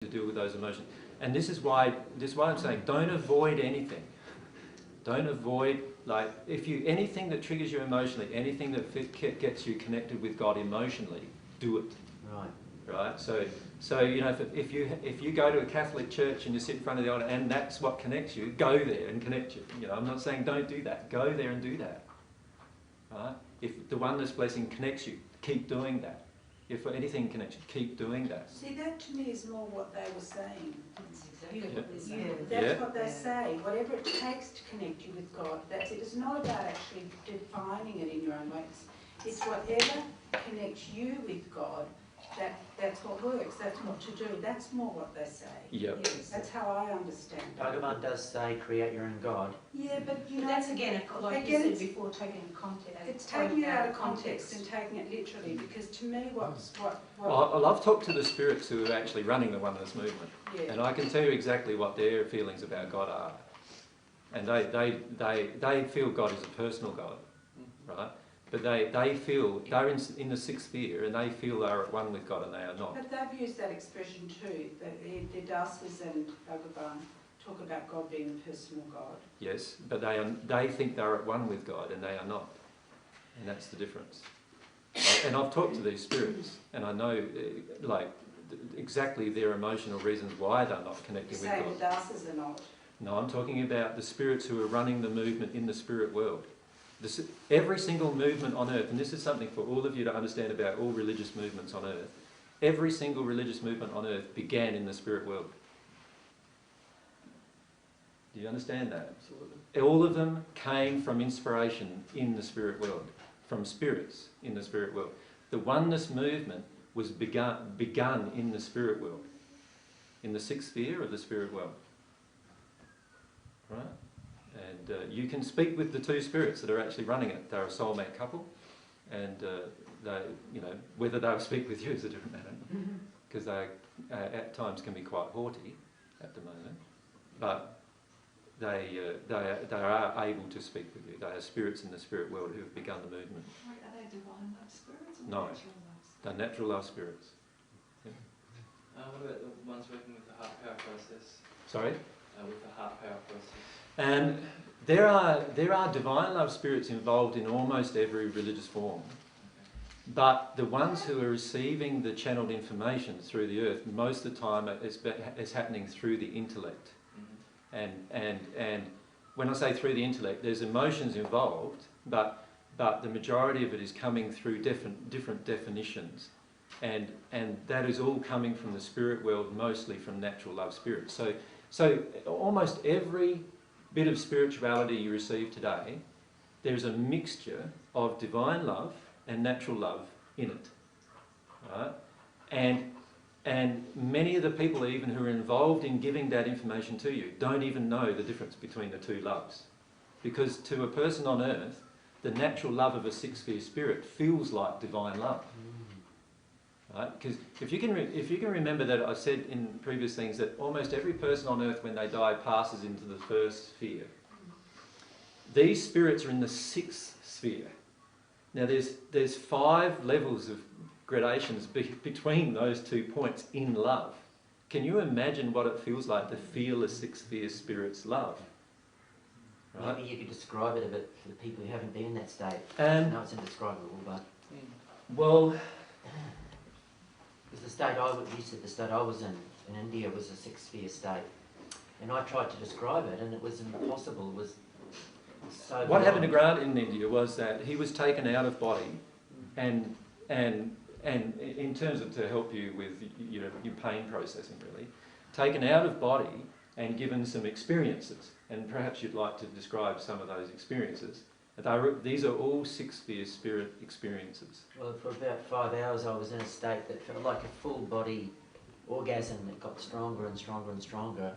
to deal with those emotions. And this is why I'm saying don't avoid anything. Don't avoid, like, anything that triggers you emotionally, anything that gets you connected with God emotionally, do it. Right. Right. So you know, if you go to a Catholic church and you sit in front of the altar and that's what connects you, go there and connect you. You know, I'm not saying don't do that. Go there and do that. Right. If the oneness blessing connects you, keep doing that. If anything connects you, keep doing that. See, that to me is more what they were saying. That's exactly what they're saying. That's what they say. Whatever it takes to connect you with God, that's it. It's not about actually defining it in your own way. It's whatever connects you with God, that's what works. That's what to do. That's more what they say. Yep. Yes, that's how I understand it. Bhagavan does say, create your own God. Yeah, but you know, that's again, like you said before, taking context. It's taking it out of context and taking it literally, because to me Well, I've talked to the spirits who are actually running the oneness movement, yeah. and I can tell you exactly what their feelings about God are. And they feel God is a personal God, right? But they feel they're in the sixth sphere, and they feel they're at one with God, and they are not. But they've used that expression too. The Dastas and Bhagavan talk about God being a personal God. Yes, but they think they're at one with God, and they are not, and that's the difference. And I've talked to these spirits, and I know exactly their emotional reasons why they're not connecting with God. You say the Dastas are not. No, I'm talking about the spirits who are running the movement in the spirit world. Every single movement on earth, and this is something for all of you to understand about all religious movements on earth, every single religious movement on earth began in the spirit world. Do you understand that? Absolutely. All of them came from inspiration in the spirit world, from spirits in the spirit world. The oneness movement was begun in the spirit world, in the sixth sphere of the spirit world. Right? And you can speak with the two spirits that are actually running it. They're a soulmate couple, and they, you know, whether they'll speak with you is a different matter, because they at times can be quite haughty at the moment, but they are able to speak with you. They are spirits in the spirit world who have begun the movement. Wait, are they divine love spirits or No, natural love spirits? they're natural love spirits. Yeah. What about the ones working with the heart power process? Sorry? With the heart power process. And there are divine love spirits involved in almost every religious form. But the ones who are receiving the channeled information through the earth, most of the time it's happening through the intellect. And when I say through the intellect, there's emotions involved, but the majority of it is coming through different definitions. And that is all coming from the spirit world, mostly from natural love spirits. So almost every bit of spirituality you receive today, there's a mixture of divine love and natural love in it, right? And many of the people even who are involved in giving that information to you don't even know the difference between the two loves, because to a person on earth, the natural love of a sixth sphere spirit feels like divine love. Right? Because if you can remember that I said in previous things that almost every person on earth when they die passes into the first sphere. These spirits are in the sixth sphere. Now there's 5 levels of gradations between those 2 points in love. Can you imagine what it feels like to feel a sixth sphere spirit's love? Right? Maybe you could describe it a bit for the people who haven't been in that state. No, it's indescribable, but... Well... Because you said the state I was in India was a sixth sphere state. And I tried to describe it and it was impossible. It was so What happened to Grant in India was that he was taken out of body and in terms of to help you with your pain processing really, taken out of body and given some experiences. And perhaps you'd like to describe some of those experiences. These are all sixth sphere spirit experiences. Well, for about 5 hours I was in a state that felt like a full body orgasm that got stronger and stronger and stronger,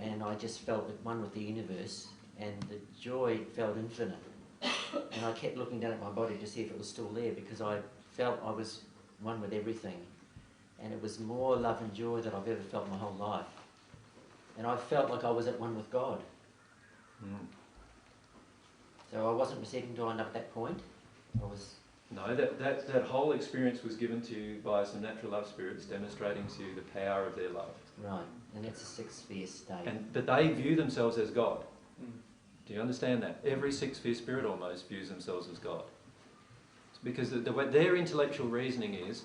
and I just felt at one with the universe, and the joy felt infinite. And I kept looking down at my body to see if it was still there, because I felt I was one with everything, and it was more love and joy that I've ever felt my whole life. And I felt like I was at one with God. So I wasn't receiving to end up at that point. I was... No, that whole experience was given to you by some natural love spirits, demonstrating to you the power of their love. Right, and that's a sixth sphere state. But they view themselves as God. Mm. Do you understand that? Every sixth sphere spirit almost views themselves as God. It's because their intellectual reasoning is,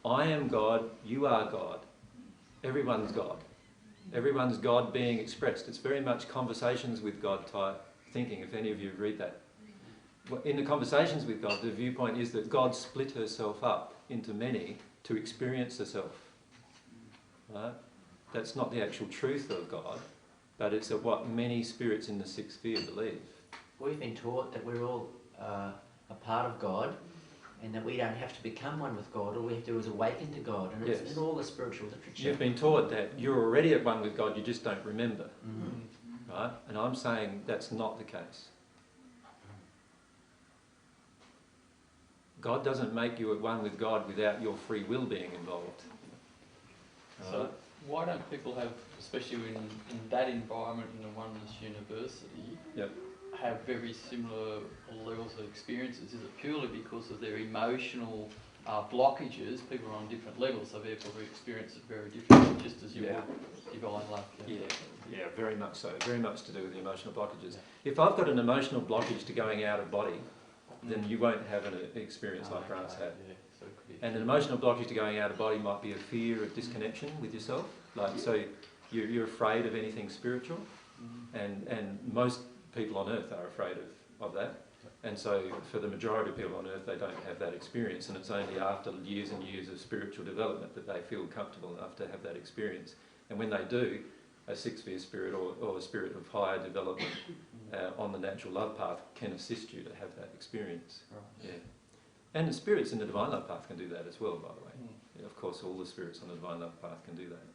I am God, you are God, everyone's God. Everyone's God being expressed. It's very much conversations with God type thinking, if any of you read that. In the conversations with God, the viewpoint is that God split herself up into many to experience herself. Right? That's not the actual truth of God, but it's what many spirits in the sixth sphere believe. We've been taught that we're all a part of God, and that we don't have to become one with God. All we have to do is awaken to God, and it's Yes. in all the spiritual literature. You've been taught that you're already at one with God, you just don't remember. Mm-hmm. Right? And I'm saying that's not the case. God doesn't make you at one with God without your free will being involved. So why don't people have, especially in that environment in the Oneness University, Yep. have very similar levels of experiences? Is it purely because of their emotional blockages? People are on different levels, so therefore they experience it very differently, just as you Yeah. would divine love. Yeah, very much so. Very much to do with the emotional blockages. If I've got an emotional blockage to going out of body, then you won't have an experience like Grant's had. Yeah, so it could be And an emotional blockage to going out of body might be a fear of disconnection with yourself. Like, so you're afraid of anything spiritual, and most people on earth are afraid of that. And so for the majority of people on earth, they don't have that experience, and it's only after years and years of spiritual development that they feel comfortable enough to have that experience. And when they do, a sixth sphere spirit or a spirit of higher development on the natural love path can assist you to have that experience. Right. Yeah. And the spirits in the divine love path can do that as well, by the way. Yeah, of course, all the spirits on the divine love path can do that.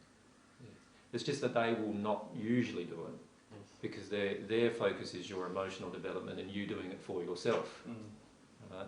Yeah. It's just that they will not usually do it, Yes. because their focus is your emotional development and you doing it for yourself. Mm. Right?